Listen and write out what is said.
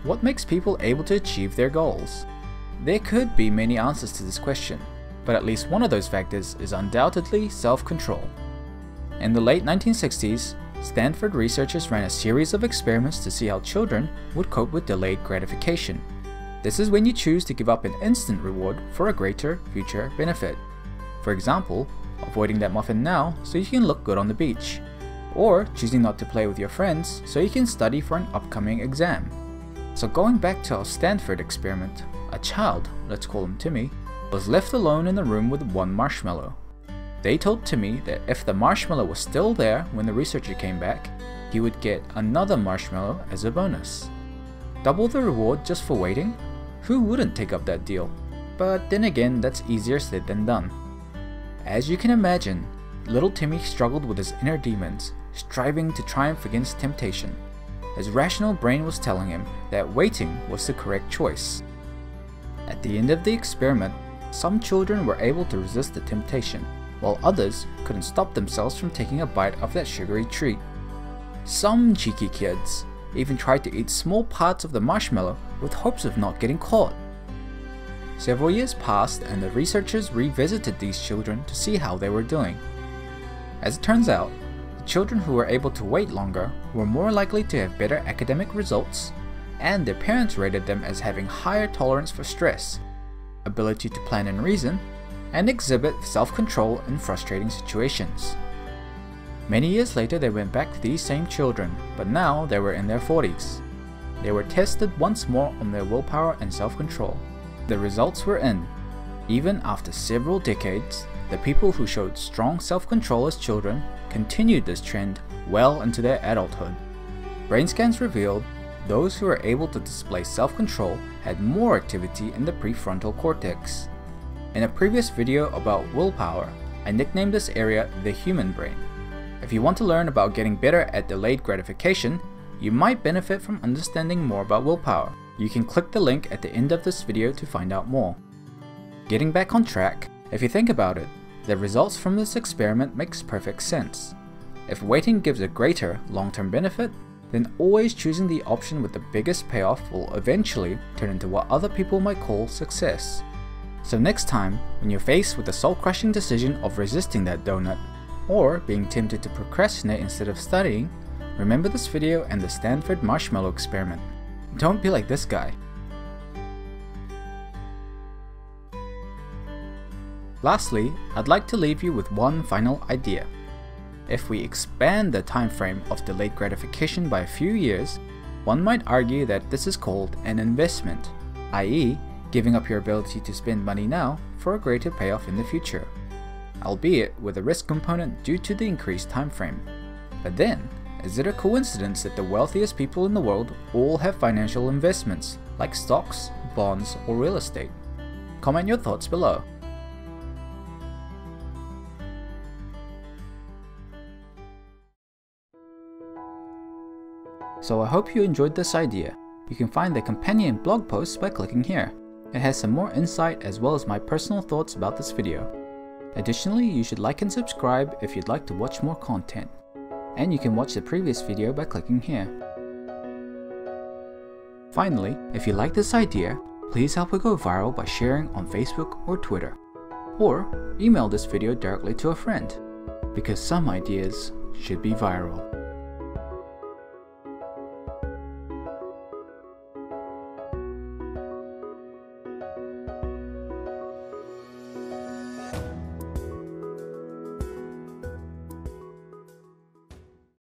what makes people able to achieve their goals? There could be many answers to this question, but at least one of those factors is undoubtedly self-control. In the late 1960s, Stanford researchers ran a series of experiments to see how children would cope with delayed gratification. This is when you choose to give up an instant reward for a greater future benefit. For example, avoiding that muffin now so you can look good on the beach, or choosing not to play with your friends so you can study for an upcoming exam. So going back to our Stanford experiment, a child, let's call him Timmy, was left alone in the room with one marshmallow. They told Timmy that if the marshmallow was still there when the researcher came back, he would get another marshmallow as a bonus. Double the reward just for waiting? Who wouldn't take up that deal? But then again, that's easier said than done. As you can imagine, little Timmy struggled with his inner demons, striving to triumph against temptation. His rational brain was telling him that waiting was the correct choice. At the end of the experiment, some children were able to resist the temptation, while others couldn't stop themselves from taking a bite of that sugary treat. Some cheeky kids even tried to eat small parts of the marshmallow with hopes of not getting caught. Several years passed and the researchers revisited these children to see how they were doing. As it turns out, the children who were able to wait longer were more likely to have better academic results, and their parents rated them as having higher tolerance for stress, ability to plan and reason, and exhibit self-control in frustrating situations. Many years later they went back to these same children, but now they were in their 40s. They were tested once more on their willpower and self-control. The results were in. Even after several decades, the people who showed strong self-control as children continued this trend well into their adulthood. Brain scans revealed those who were able to display self-control had more activity in the prefrontal cortex. In a previous video about willpower, I nicknamed this area the human brain. If you want to learn about getting better at delayed gratification, you might benefit from understanding more about willpower. You can click the link at the end of this video to find out more. Getting back on track, if you think about it, the results from this experiment makes perfect sense. If waiting gives a greater long-term benefit, then always choosing the option with the biggest payoff will eventually turn into what other people might call success. So next time, when you're faced with the soul-crushing decision of resisting that donut, or being tempted to procrastinate instead of studying, remember this video and the Stanford Marshmallow experiment. Don't be like this guy. Lastly, I'd like to leave you with one final idea. If we expand the time frame of delayed gratification by a few years, one might argue that this is called an investment, i.e., giving up your ability to spend money now for a greater payoff in the future, albeit with a risk component due to the increased time frame. But then, is it a coincidence that the wealthiest people in the world all have financial investments like stocks, bonds, or real estate? Comment your thoughts below. So I hope you enjoyed this idea. You can find the companion blog post by clicking here. It has some more insight as well as my personal thoughts about this video. Additionally, you should like and subscribe if you'd like to watch more content. And you can watch the previous video by clicking here. Finally, if you like this idea, please help it go viral by sharing on Facebook or Twitter. Or email this video directly to a friend, because some ideas should be viral.